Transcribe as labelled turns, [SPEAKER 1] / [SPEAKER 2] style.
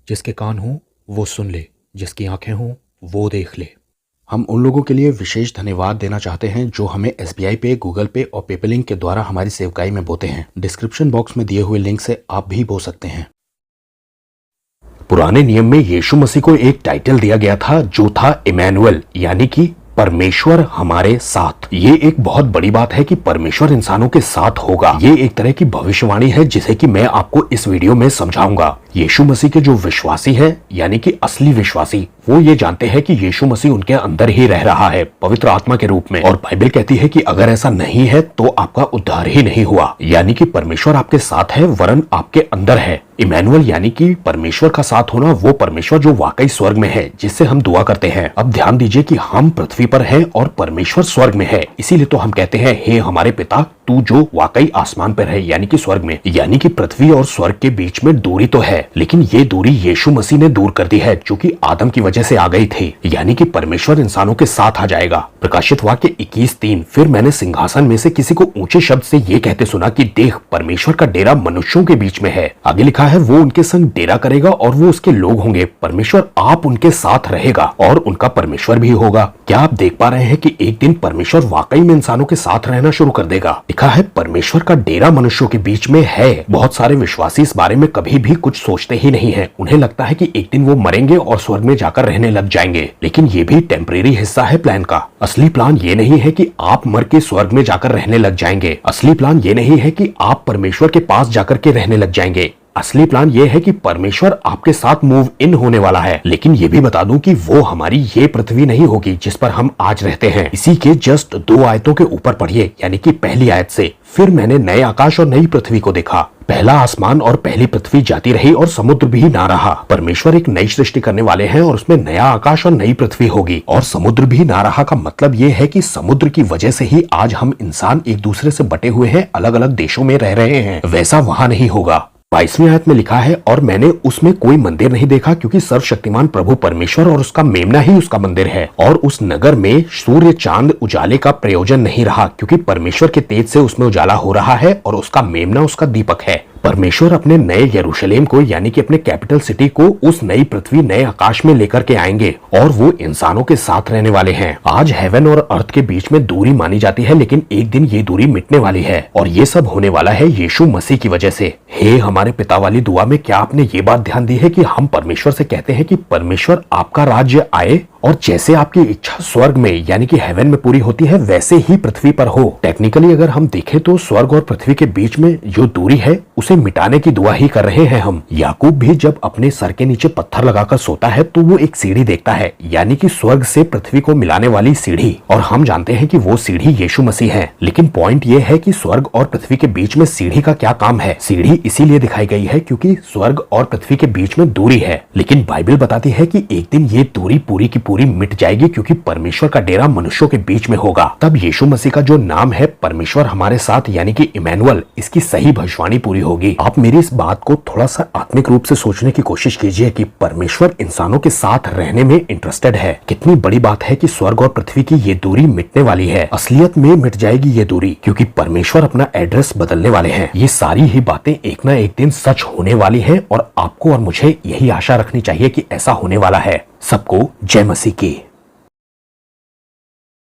[SPEAKER 1] जिसके कान हों वो सुन ले, जिसकी आंखें हों वो देख ले।
[SPEAKER 2] हम उन लोगों के लिए विशेष धन्यवाद देना चाहते हैं जो हमें SBI पे, गूगल पे और पेपलिंक के द्वारा हमारी सेवकाई में बोते हैं। डिस्क्रिप्शन बॉक्स में दिए हुए लिंक से आप भी बो सकते हैं। पुराने नियम में यीशु मसीह को एक टाइटल दिया गया था जो था इमैनुअल, यानी कि परमेश्वर हमारे साथ। ये एक बहुत बड़ी बात है कि परमेश्वर इंसानों के साथ होगा। ये एक तरह की भविष्यवाणी है जिसे कि मैं आपको इस वीडियो में समझाऊंगा। यीशु मसीह के जो विश्वासी हैं, यानी कि असली विश्वासी, वो ये जानते हैं कि यीशु मसीह उनके अंदर ही रह रहा है पवित्र आत्मा के रूप में। और बाइबल कहती है कि अगर ऐसा नहीं है तो आपका उद्धार ही नहीं हुआ। यानी कि परमेश्वर आपके साथ है वरन आपके अंदर है। इमैनुअल यानी कि परमेश्वर का साथ होना, वो परमेश्वर जो वाकई स्वर्ग में है, जिससे हम दुआ करते हैं। अब ध्यान दीजिए कि हम पृथ्वी पर हैं और परमेश्वर स्वर्ग में है। इसीलिए तो हम कहते हैं, हे हमारे पिता तू जो वाकई आसमान पर है, यानी कि स्वर्ग में। यानी कि पृथ्वी और स्वर्ग के बीच में दूरी तो है, लेकिन ये दूरी यीशु मसीह ने दूर कर दी है, जो कि आदम की वजह से आ गई थी। यानी कि परमेश्वर इंसानों के साथ आ जाएगा। प्रकाशित वाक्य 21:3, फिर मैंने सिंहासन में से किसी को ऊंचे शब्द से ये कहते सुना कि देख, परमेश्वर का डेरा मनुष्यों के बीच में है। आगे लिखा है, वो उनके संग डेरा करेगा और वो उसके लोग होंगे। परमेश्वर आप उनके साथ रहेगा और उनका परमेश्वर भी होगा। क्या आप देख पा रहे हैं कि एक दिन परमेश्वर वाकई में इंसानों के साथ रहना शुरू कर देगा। लिखा है, परमेश्वर का डेरा मनुष्यों के बीच में है। बहुत सारे विश्वासी इस बारे में कभी भी कुछ सोचते ही नहीं है। उन्हें लगता है कि एक दिन वो मरेंगे और स्वर्ग में जाकर रहने लग जाएंगे, लेकिन ये भी टेम्परेरी हिस्सा है प्लान का। असली प्लान ये नहीं है कि आप मर के स्वर्ग में जाकर रहने लग जाएंगे। असली प्लान ये नहीं है कि आप परमेश्वर के पास जाकर के रहने लग जाएंगे। असली प्लान ये है कि परमेश्वर आपके साथ मूव इन होने वाला है। लेकिन ये भी बता दूं कि वो हमारी ये पृथ्वी नहीं होगी जिस पर हम आज रहते हैं। इसी के जस्ट 2 आयतों के ऊपर पढ़िए, यानी कि पहली आयत से, फिर मैंने नए आकाश और नई पृथ्वी को देखा। पहला आसमान और पहली पृथ्वी जाती रही और समुद्र भी ना रहा। परमेश्वर एक नई सृष्टि करने वाले हैं और उसमें नया आकाश और नई पृथ्वी होगी। और समुद्र भी ना रहा का मतलब ये है कि समुद्र की वजह से ही आज हम इंसान एक दूसरे से बटे हुए हैं, अलग अलग देशों में रह रहे हैं। वैसा वहां नहीं होगा। 22वीं आयत में लिखा है, और मैंने उसमें कोई मंदिर नहीं देखा, क्योंकि सर्वशक्तिमान प्रभु परमेश्वर और उसका मेमना ही उसका मंदिर है। और उस नगर में सूर्य चांद उजाले का प्रयोजन नहीं रहा, क्योंकि परमेश्वर के तेज से उसमें उजाला हो रहा है और उसका मेमना उसका दीपक है। परमेश्वर अपने नए यरूशलेम को, यानी कि अपने कैपिटल सिटी को, उस नई पृथ्वी नए आकाश में लेकर के आएंगे और वो इंसानों के साथ रहने वाले हैं। आज हेवन और अर्थ के बीच में दूरी मानी जाती है, लेकिन एक दिन ये दूरी मिटने वाली है और ये सब होने वाला है यीशु मसीह की वजह से। हे हमारे पिता वाली दुआ में क्या आपने ये बात ध्यान दी है कि हम परमेश्वर से कहते हैं कि परमेश्वर आपका राज्य आए और जैसे आपकी इच्छा स्वर्ग में, यानी कि हेवन में पूरी होती है, वैसे ही पृथ्वी पर हो। टेक्निकली अगर हम देखें तो स्वर्ग और पृथ्वी के बीच में जो दूरी है उसे मिटाने की दुआ ही कर रहे हैं हम। याकूब भी जब अपने सर के नीचे पत्थर लगाकर सोता है तो वो एक सीढ़ी देखता है, यानी कि स्वर्ग से पृथ्वी को मिलाने वाली सीढ़ी। और हम जानते हैं कि वो सीढ़ी यीशु मसीह है। लेकिन पॉइंट ये है कि स्वर्ग और पृथ्वी के बीच में सीढ़ी का क्या काम है। सीढ़ी इसीलिए दिखाई गई है क्योंकि स्वर्ग और पृथ्वी के बीच में दूरी है। लेकिन बाइबल बताती है कि एक दिन ये दूरी पूरी की पूरी मिट जाएगी, क्योंकि परमेश्वर का डेरा मनुष्यों के बीच में होगा। तब यीशु मसीह का जो नाम है परमेश्वर हमारे साथ, यानी कि इमैनुअल, इसकी सही भविष्यवाणी पूरी होगी। आप मेरी इस बात को थोड़ा सा आत्मिक रूप से सोचने की कोशिश कीजिए कि परमेश्वर इंसानों के साथ रहने में इंटरेस्टेड है। कितनी बड़ी बात है कि स्वर्ग और पृथ्वी की ये दूरी मिटने वाली है। असलियत में मिट जाएगी ये दूरी, क्योंकि परमेश्वर अपना एड्रेस बदलने वाले हैं। ये सारी ही बातें एक ना एक दिन सच होने वाली हैं और आपको और मुझे यही आशा रखनी चाहिए कि ऐसा होने वाला है। सबको जय मसीह की।